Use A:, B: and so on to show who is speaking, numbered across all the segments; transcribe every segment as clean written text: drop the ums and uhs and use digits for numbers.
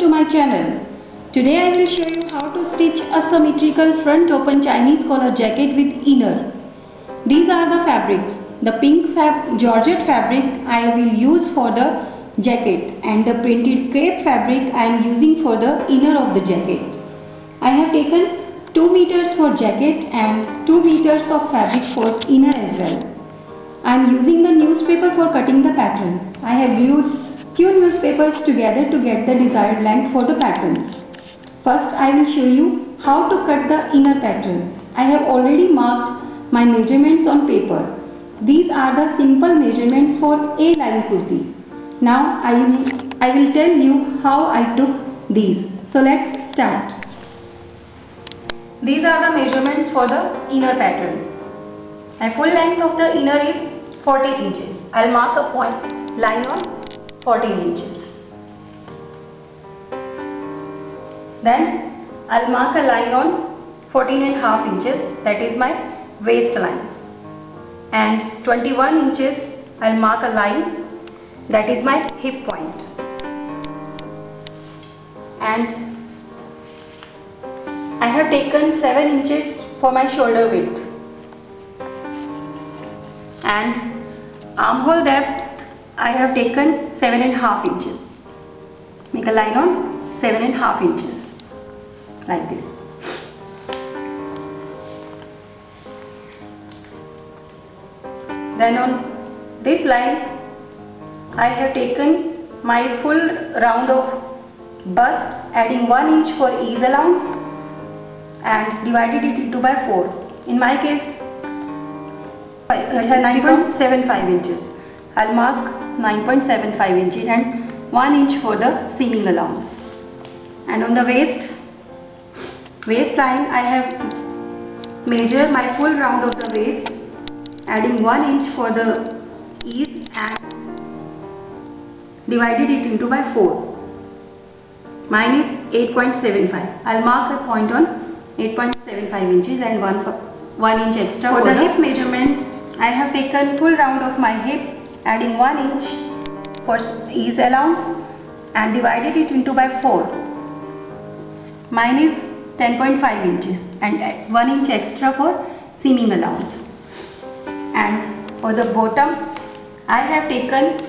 A: to my channel. Today I will show you how to stitch a symmetrical front open Chinese collar jacket with inner. These are the fabrics. The pink georgette fabric I will use for the jacket and the printed crepe fabric I am using for the inner of the jacket. I have taken 2 meters for jacket and 2 meters of fabric for inner as well. I am using the newspaper for cutting the pattern. I have glued few newspapers together to get the desired length for the patterns. First I will show you how to cut the inner pattern. I have already marked my measurements on paper. These are the simple measurements for A-line kurti. Now I will tell you how I took these. So let's start. These are the measurements for the inner pattern. My full length of the inner is 14 inches. I'll mark a point line on 14 inches. Then I'll mark a line on 14.5 inches, that is my waistline. And 21 inches I'll mark a line, that is my hip point. And I have taken 7 inches for my shoulder width. And armhole depth I have taken 7.5 inches. Make a line on 7.5 inches like this. Then on this line I have taken my full round of bust, adding 1 inch for ease allowance and divided it into by 4. In my case I have 9.75 inches. I'll mark 9.75 inches and 1 inch for the seaming allowance. And on the waistline I have measured my full round of the waist, adding 1 inch for the ease and divided it into by 4. Mine is 8.75. I'll mark a point on 8.75 inches and 1 inch extra. For the hip measurements, I have taken full round of my hip, adding 1 inch for ease allowance and divided it into by 4. Mine is 10.5 inches and 1 inch extra for seaming allowance. And for the bottom, I have taken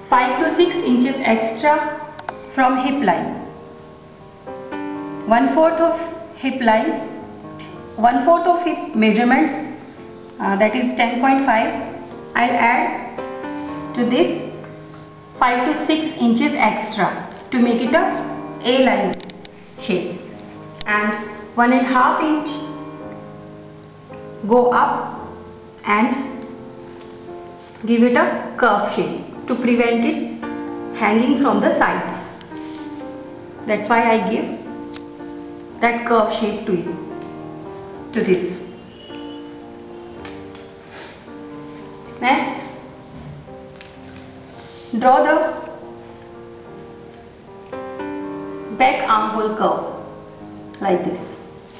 A: 5 to 6 inches extra from hip line. 1/4 of hip line, 1/4 of hip measurements, that is 10.5. I'll add to this 5 to 6 inches extra to make it a A-line shape, and 1.5 inch go up and give it a curve shape to prevent it hanging from the sides. That's why I give that curve shape to you, to this. Next, draw the back armhole curve like this,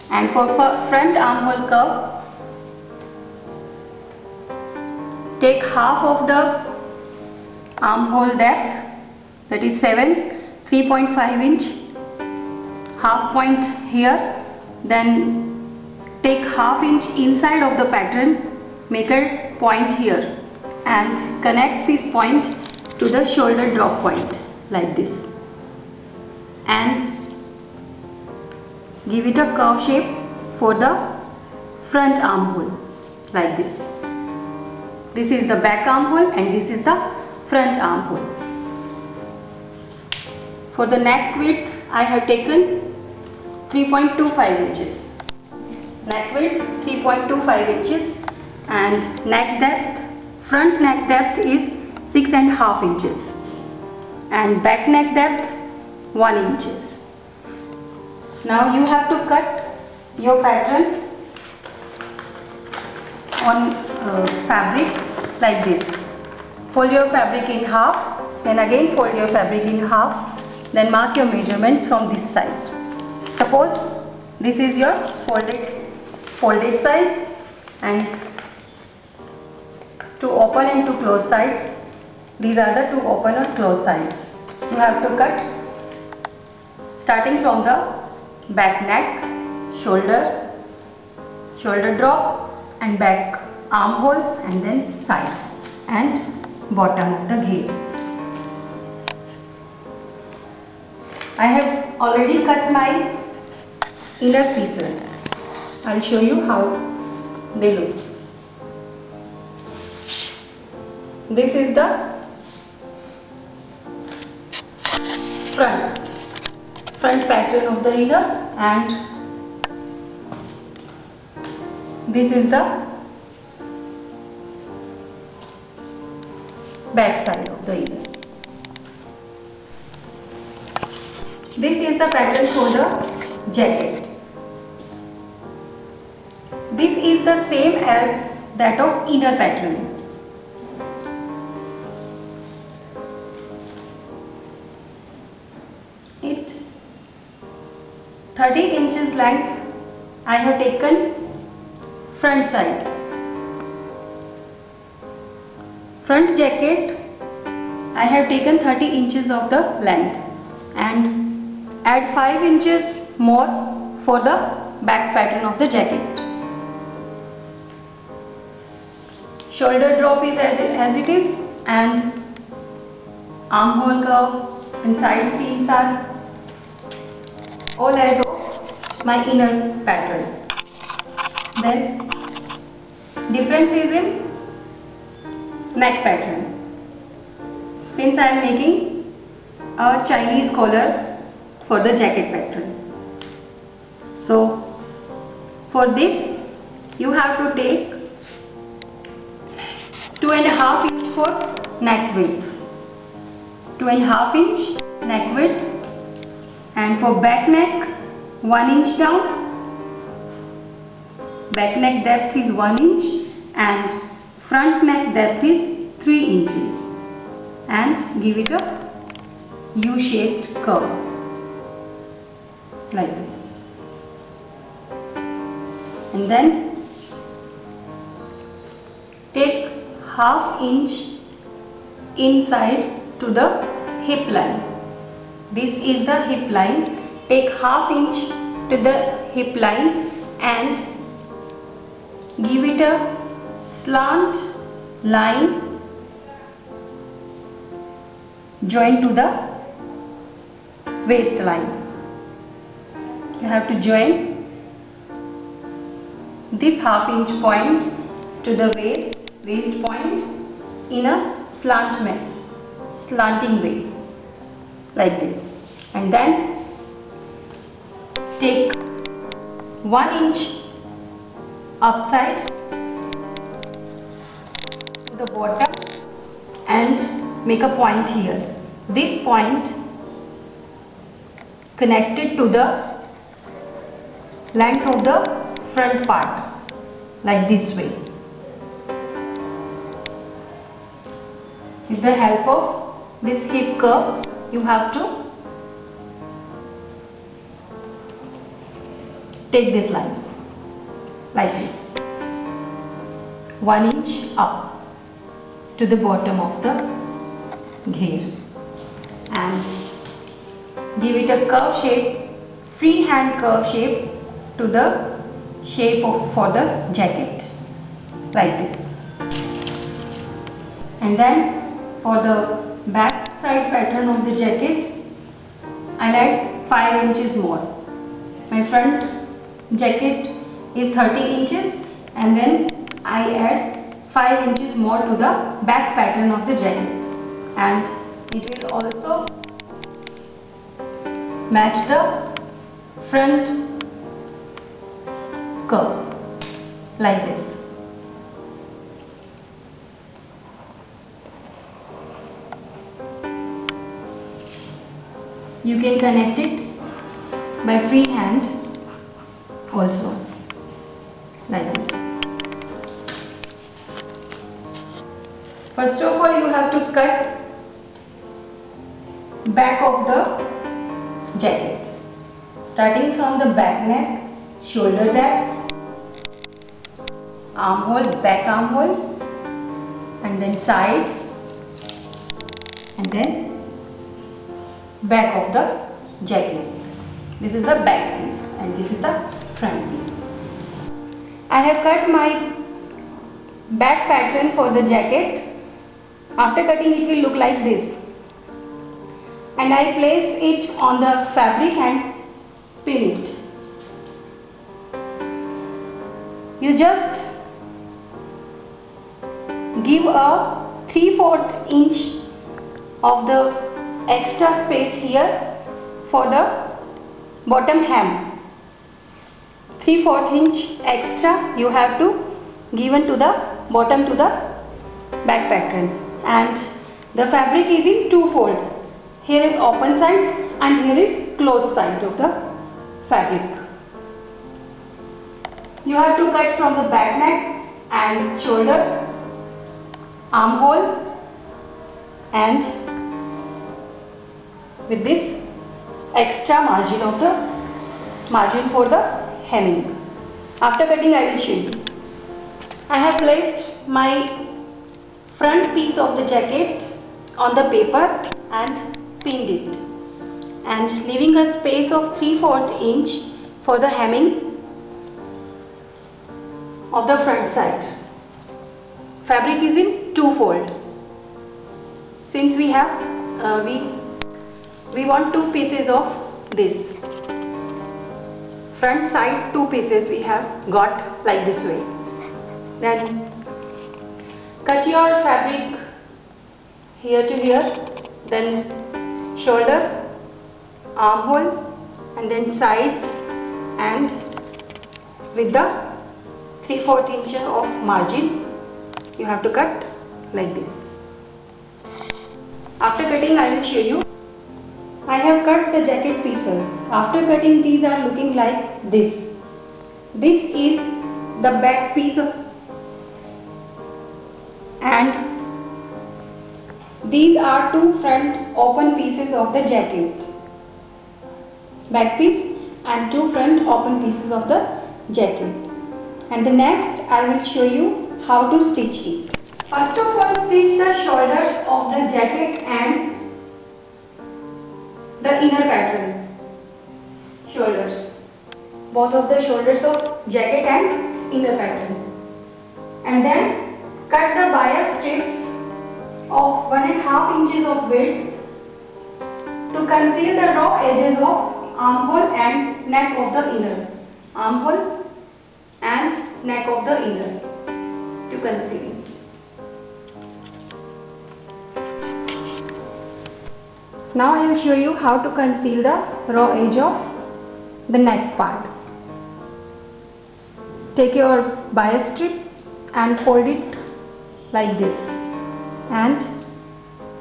A: and for front armhole curve, take half of the armhole depth, that is 3.5 inch, half point here, then take half inch inside of the pattern, make a point here and connect this point to the shoulder drop point like this, and give it a curve shape for the front armhole like this. This is the back armhole and this is the front armhole. For the neck width I have taken 3.25 inches. Neck width 3.25 inches and neck depth, front neck depth is 6.5 inches and back neck depth 1 inches. Now you have to cut your pattern on fabric like this. Fold your fabric in half, then again fold your fabric in half, then mark your measurements from this side. Suppose this is your folded side, and to open and to close sides, these are the two open or close sides. You have to cut starting from the back neck, shoulder drop and back armhole, and then sides and bottom of the ghair. I have already cut my inner pieces. I'll show you how they look. This is the front pattern of the inner, and this is the back side of the inner. This is the pattern for the jacket. This is the same as that of inner pattern. It 30 inches length I have taken front side. Front jacket I have taken 30 inches of the length and add 5 inches more for the back pattern of the jacket. Shoulder drop is as it is, and armhole curve and side seams are all as of my inner pattern. Then difference is in neck pattern. Since I am making a Chinese collar for the jacket pattern, so for this you have to take 2.5 inch for neck width, 2.5 inch neck width, and for back neck 1 inch down. Back neck depth is 1 inch and front neck depth is 3 inches, and give it a U-shaped curve like this, and then take ½ inch inside to the hip line. This is the hip line. Take ½ inch to the hip line and give it a slant line join to the waistline. You have to join this ½ inch point to the waist point in a slanting way like this, and then take 1 inch upside to the bottom and make a point here. This point connected to the length of the front part like this way. With the help of this hip curve, you have to take this line like this, 1 inch up to the bottom of the ghair, and give it a curve shape, freehand curve shape to the shape for the jacket like this. And then for the back side pattern of the jacket, I'll add 5 inches more. My front jacket is 30 inches, and then I add 5 inches more to the back pattern of the jacket, and it will also match the front curve like this. You can connect it by free hand also like this. First of all, you have to cut back of the jacket, starting from the back neck, shoulder depth, armhole, back armhole, and then sides, and then back of the jacket. This is the back piece and this is the front piece. I have cut my back pattern for the jacket. After cutting, it will look like this. And I place it on the fabric and pin it. You just give a 3/4 inch of the extra space here for the bottom hem. 3/4 inch extra you have to given to the bottom to the back pattern, and the fabric is in two-fold. Here is open side and here is closed side of the fabric. You have to cut from the back neck and shoulder, armhole, and with this extra margin of the margin for the hemming. After cutting, I will show you. I have placed my front piece of the jacket on the paper and pinned it, and leaving a space of 3/4 inch for the hemming of the front side. Fabric is in two-fold. Since we have we want 2 pieces of this front side, 2 pieces we have got like this way. Then cut your fabric here to here, then shoulder, armhole, and then sides, and with the 3/4 inch of margin you have to cut like this. After cutting, I will show you. I have cut the jacket pieces. After cutting, these are looking like this. This is the back piece and these are 2 front open pieces of the jacket. Back piece and 2 front open pieces of the jacket. And the next I will show you how to stitch it. First of all, stitch the shoulders of the jacket and the inner pattern. Shoulders. Both of the shoulders of jacket and inner pattern. And then cut the bias strips of 1.5 inches of width to conceal the raw edges of armhole and neck of the inner. Armhole and neck of the inner to conceal it. Now I will show you how to conceal the raw edge of the neck part. Take your bias strip and fold it like this and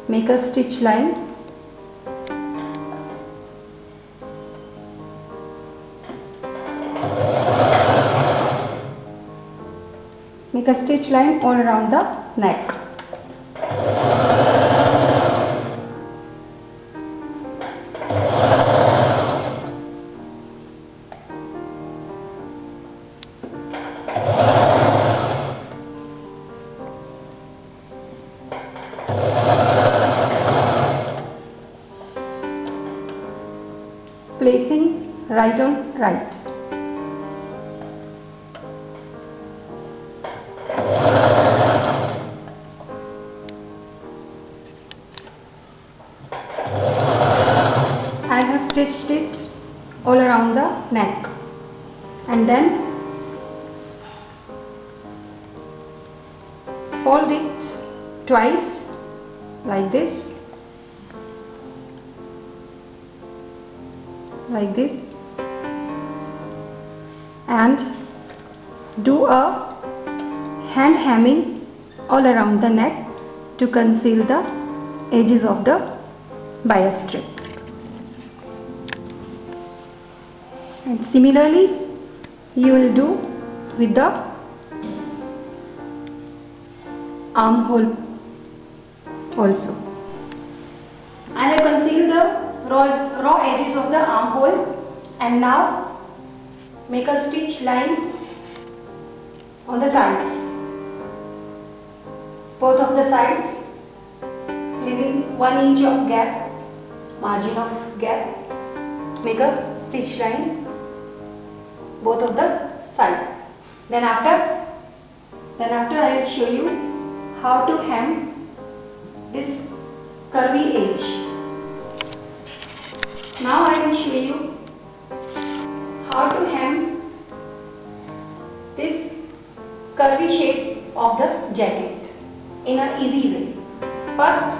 A: make a stitch line. Make a stitch line all around the neck. Placing right on right. I have stitched it all around the neck, and then fold it twice like this. Like this, and do a hand hemming all around the neck to conceal the edges of the bias strip. And similarly you will do with the armhole also. I have concealed the raw edges of the armhole, and now make a stitch line on the sides, both of the sides, leaving 1 inch of gap, margin of gap, make a stitch line both of the sides. Then after I will show you how to hem this curvy edge. Now I will show you how to hem this curvy shape of the jacket in an easy way. First,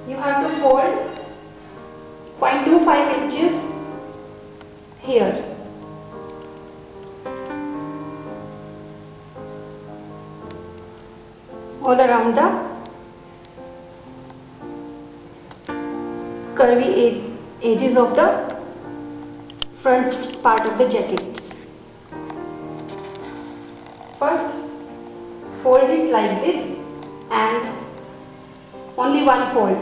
A: you have to fold 0.25 inches here. All around the curvy edges of the front part of the jacket. First, fold it like this and only one fold.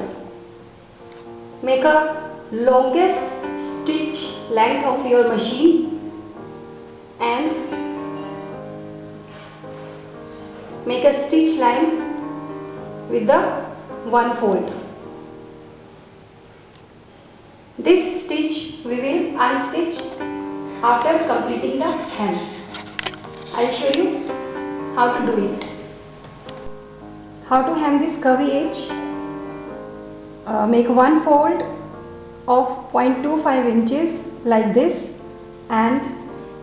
A: Make a longest stitch length of your machine and make a stitch line with the one fold. This stitch we will unstitch after completing the hem. I will show you how to do it. How to hem this curvy edge? Make one fold of 0.25 inches like this and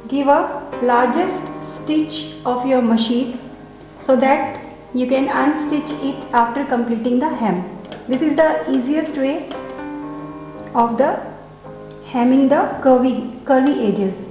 A: give a largest stitch of your machine so that you can unstitch it after completing the hem. This is the easiest way of the hemming the curvy edges.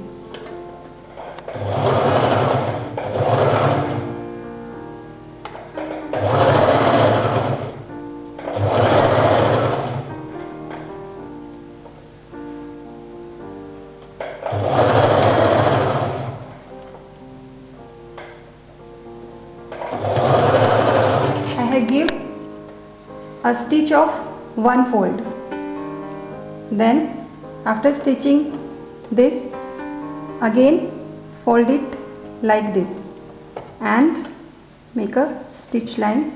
A: Give a stitch of one fold. Then after stitching this, again fold it like this and make a stitch line,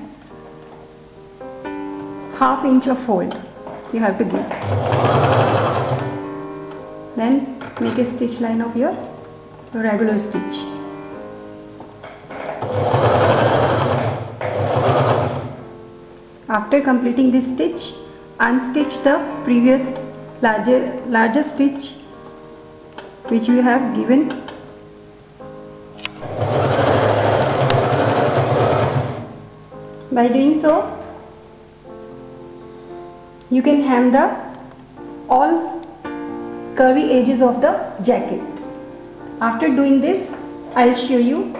A: half inch of fold you have to give. Then make a stitch line of your regular stitch. After completing this stitch, unstitch the previous larger stitch which we have given. By doing so, you can hem the all curvy edges of the jacket. After doing this, I'll show you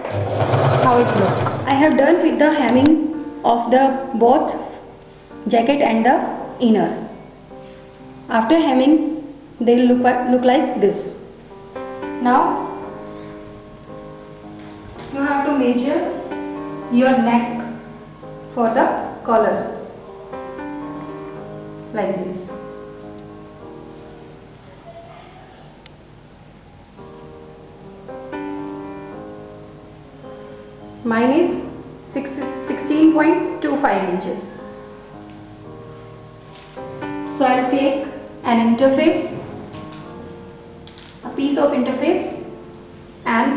A: how it looks. I have done with the hemming of the both jacket and the inner. After hemming, they will look like this. Now you have to measure your neck for the collar like this. Mine is 16.25 inches. So I'll take an interface, a piece of interface, and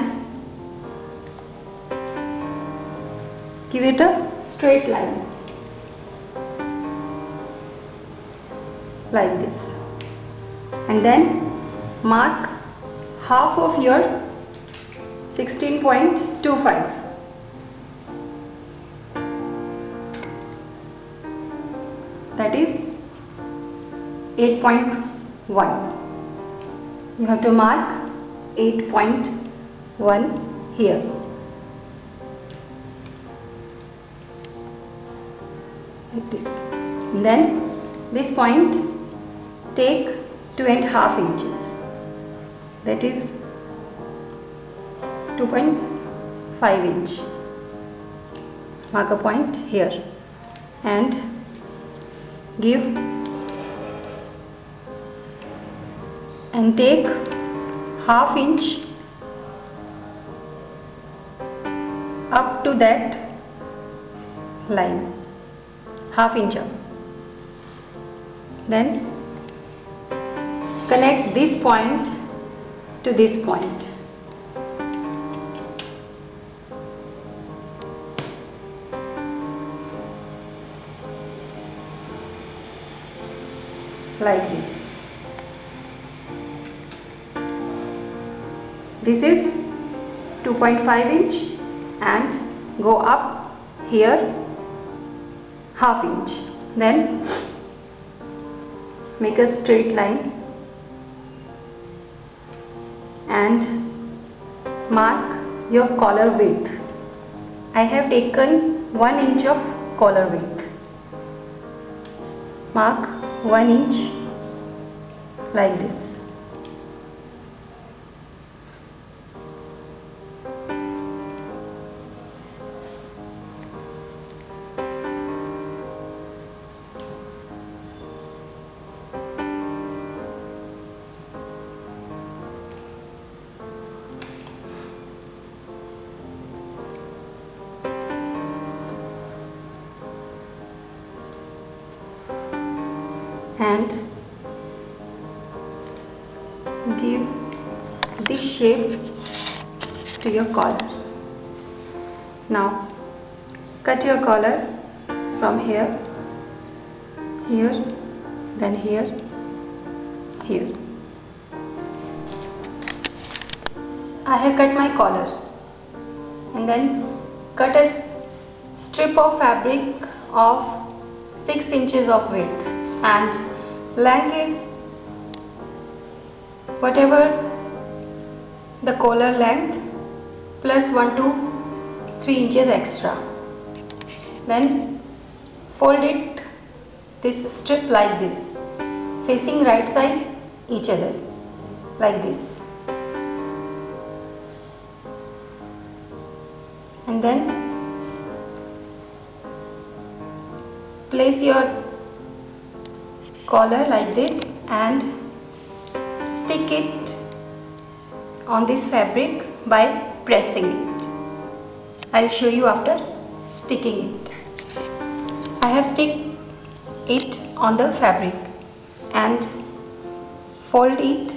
A: give it a straight line like this, and then mark half of your 16.25. That is 8.1. You have to mark 8.1 here. Like this. Then this point, take 2.5 inches. That is 2.5 inch. Mark a point here and give and take half inch up to that line, half inch up. Then connect this point to this point. Like this. This is 2.5 inch and go up here ½ inch. Then make a straight line and mark your collar width. I have taken 1 inch of collar width. Mark 1 inch like this. And give this shape to your collar. Now cut your collar from here, here, then here, here. I have cut my collar and then cut a strip of fabric of 6 inches of width, and length is whatever the collar length plus 1 to 3 inches extra. Then fold it this strip like this, facing right side each other like this, and then place your collar like this and stick it on this fabric by pressing it. I'll show you after sticking it. I have stick it on the fabric and fold it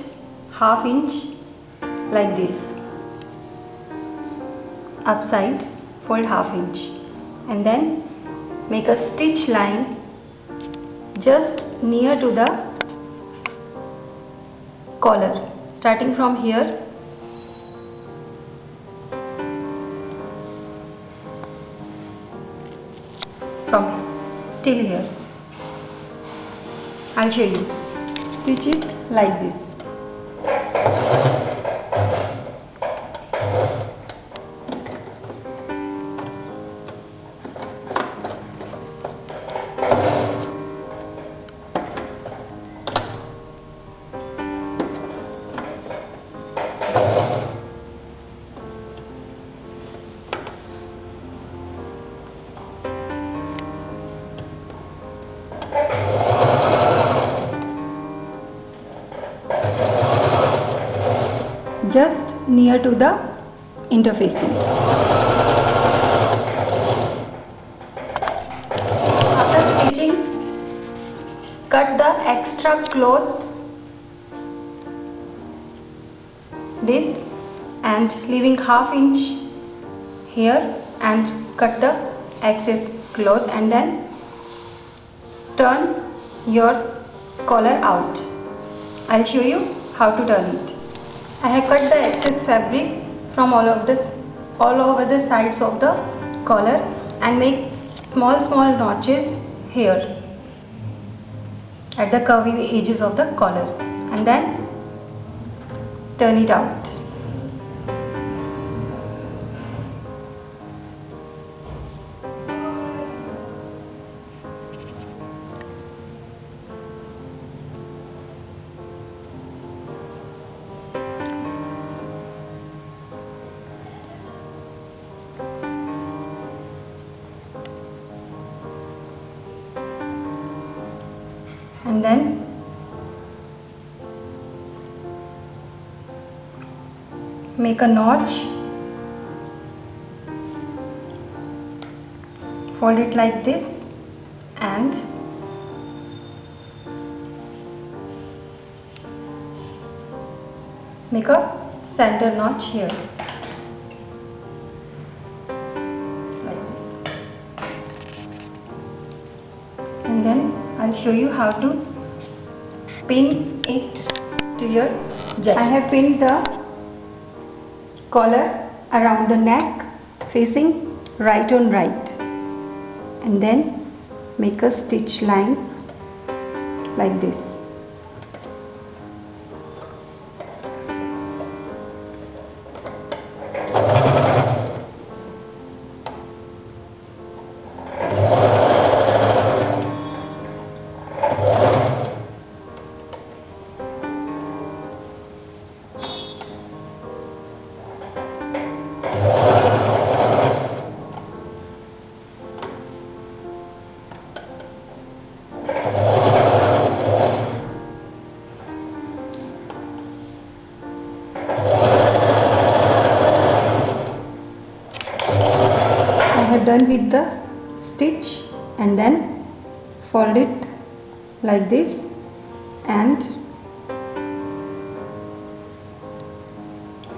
A: ½ inch like this, upside fold ½ inch, and then make a stitch line just near to the collar, starting from here till here. I'll show you. Stitch it like this. Just near to the interfacing. After stitching, cut the extra cloth this and leaving ½ inch here, and cut the excess cloth and then turn your collar out. I'll show you how to turn it. I have cut the excess fabric from all over the sides of the collar and make small notches here at the curvy edges of the collar, and then turn it out. And then make a notch, fold it like this, and make a center notch here like this. And then I'll show you how to pin it to your jacket. I have pinned the collar around the neck facing right on right, and then make a stitch line like this. I have done with the stitch, and then fold it like this and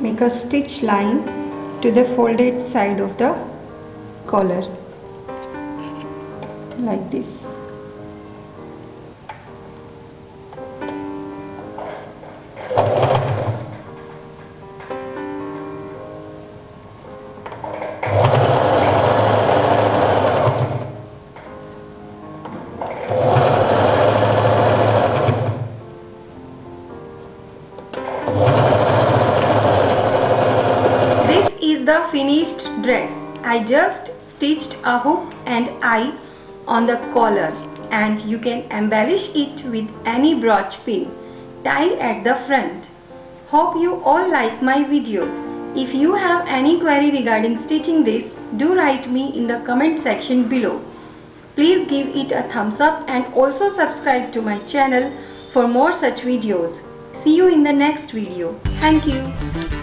A: make a stitch line to the folded side of the collar like this. This is the finished dress. I just stitched a hook and eye on the collar, and you can embellish it with any brooch pin. Tie at the front. Hope you all like my video. If you have any query regarding stitching this, do write me in the comment section below. Please give it a thumbs up and also subscribe to my channel for more such videos. See you in the next video. Thank you.